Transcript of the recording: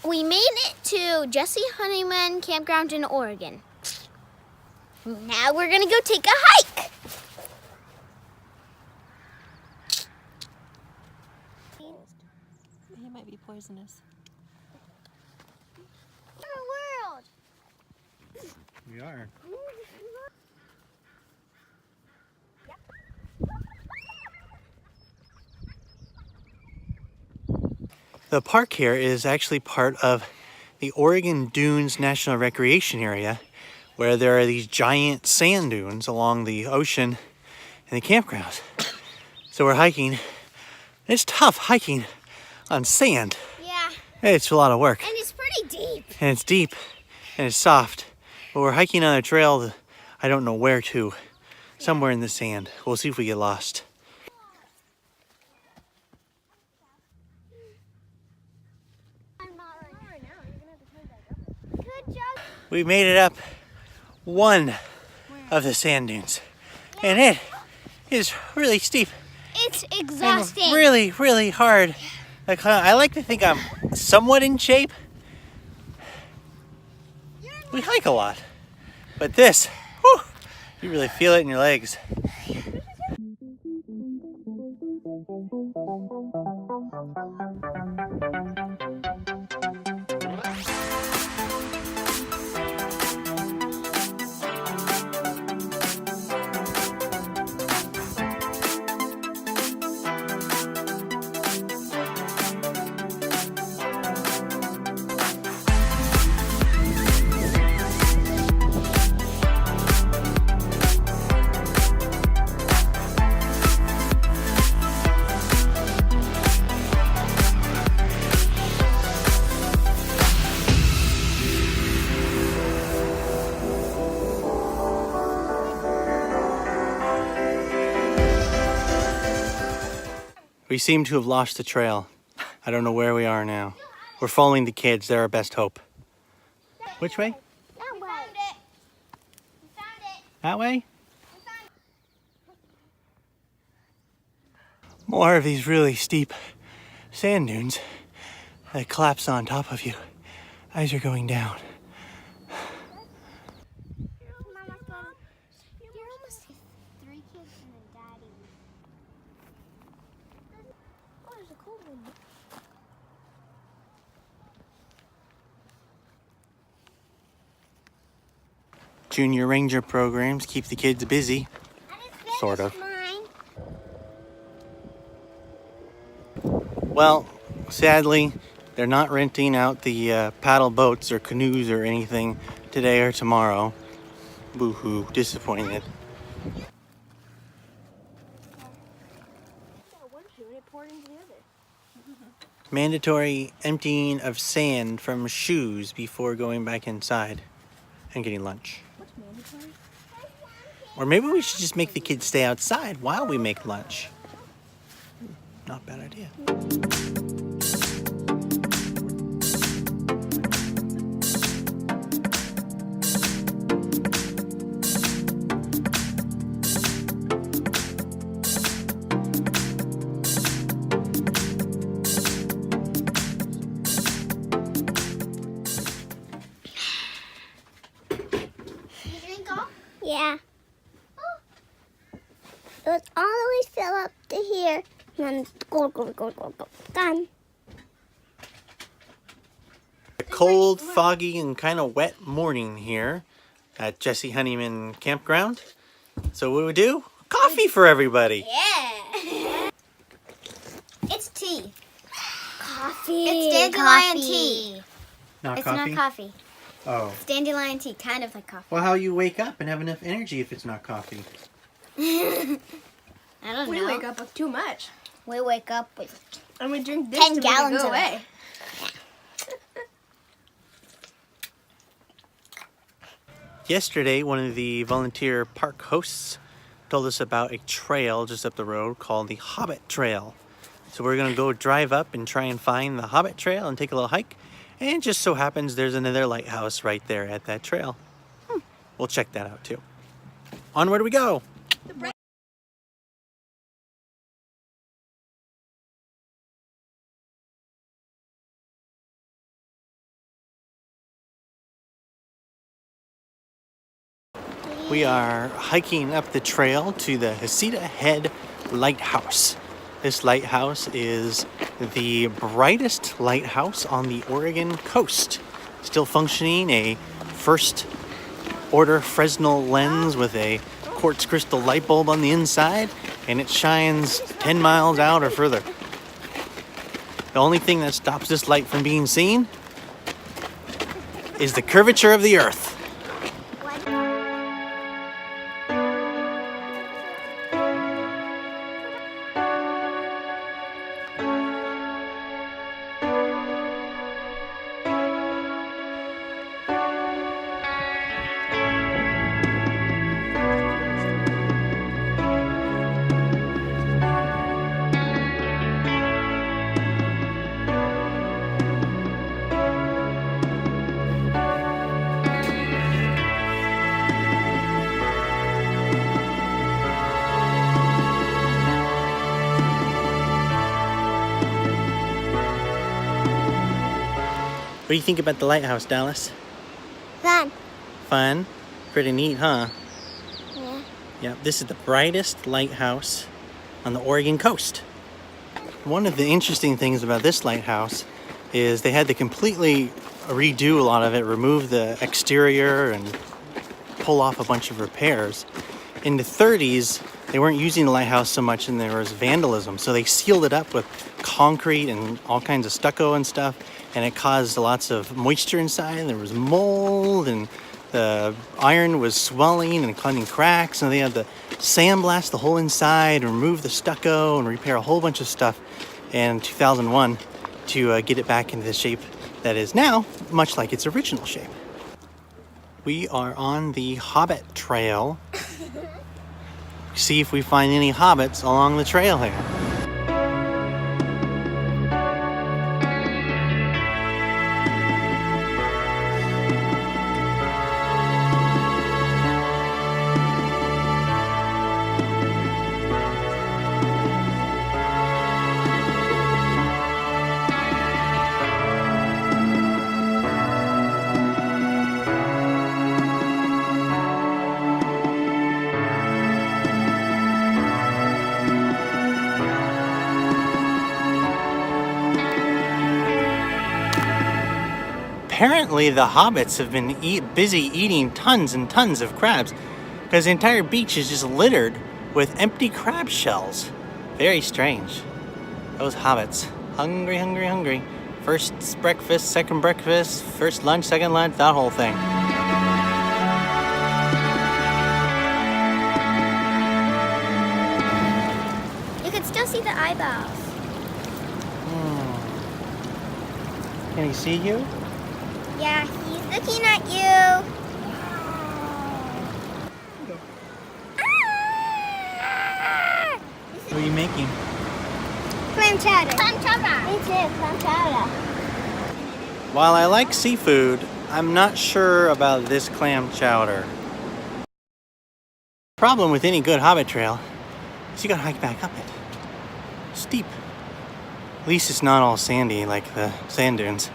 We made it to Jesse Honeyman Campground in Oregon. Now we're gonna go take a hike. He might be poisonous. Our world. We are. The park here is actually part of the Oregon Dunes National Recreation Area, where there are these giant sand dunes along the ocean and the campground. So we're hiking. It's tough hiking on sand. Yeah. It's a lot of work. And it's pretty deep. And it's deep and it's soft. But we're hiking on a trail that I don't know where to. Somewhere in the sand. We'll see if we get lost. Good job. We made it up one of the sand dunes. And it is really steep. It's exhausting. And really, really hard. I like to think I'm somewhat in shape. We hike a lot. But this, whew, you really feel it in your legs. We seem to have lost the trail. I don't know where we are now. We're following the kids. They're our best hope. Which way? That way. We found it. That way? More of these really steep sand dunes that collapse on top of you as you're going down. You're almost 3 kids and a daddy. Oh, there's a cold one. Junior Ranger programs keep the kids busy. Sort of. Well, sadly, they're not renting out the paddle boats or canoes or anything today or tomorrow. Boo-hoo, disappointed. Mandatory emptying of sand from shoes before going back inside and getting lunch. What's mandatory? Or maybe we should just make the kids stay outside while we make lunch. Not a bad idea. Yeah. It was all the way fill up to here, and then go. Done. A cold, foggy, and kind of wet morning here at Jesse Honeyman Campground. So what do we do? Coffee for everybody. Yeah. It's tea. Coffee. It's dandelion tea. Not It's coffee? not coffee. Oh. It's dandelion tea, kind of like coffee. Well, how you wake up and have enough energy if it's not coffee? I don't We know. wake up with too much. We wake up with And we drink this 10 to gallons make it go of it. away. Yesterday, one of the volunteer park hosts told us about a trail just up the road called the Hobbit Trail. So we're going to go drive up and try and find the Hobbit Trail and take a little hike. And it just so happens there's another lighthouse right there at that trail. We'll check that out too. Onward we go! We are hiking up the trail to the Heceta Head Lighthouse. This lighthouse is the brightest lighthouse on the Oregon coast. Still functioning, a first order Fresnel lens with a quartz crystal light bulb on the inside, and it shines 10 miles out or further. The only thing that stops this light from being seen is the curvature of the earth. What do you think about the lighthouse, Dallas? Fun. Fun? Pretty neat, huh? Yeah. Yeah, this is the brightest lighthouse on the Oregon coast. One of the interesting things about this lighthouse is they had to completely redo a lot of it, remove the exterior and pull off a bunch of repairs. In the 30s, they weren't using the lighthouse so much and there was vandalism, so they sealed it up with concrete and all kinds of stucco and stuff, and it caused lots of moisture inside, and there was mold, and the iron was swelling and causing cracks, and they had to sandblast the whole inside and remove the stucco and repair a whole bunch of stuff in 2001 to get it back into the shape that is now, much like its original shape. We are on the Hobbit Trail. See if we find any hobbits along the trail here. Apparently the hobbits have been busy eating tons and tons of crabs, because the entire beach is just littered with empty crab shells. Very strange. Those hobbits. Hungry, hungry, hungry. First breakfast, second breakfast, first lunch, second lunch, that whole thing. You can still see the eyeballs. Can he see you? Yeah, he's looking at you. What are you making? Clam chowder. Clam chowder. Me too, clam chowder. While I like seafood, I'm not sure about this clam chowder. Problem with any good Hobbit trail is you gotta hike back up it. Steep. At least it's not all sandy like the sand dunes.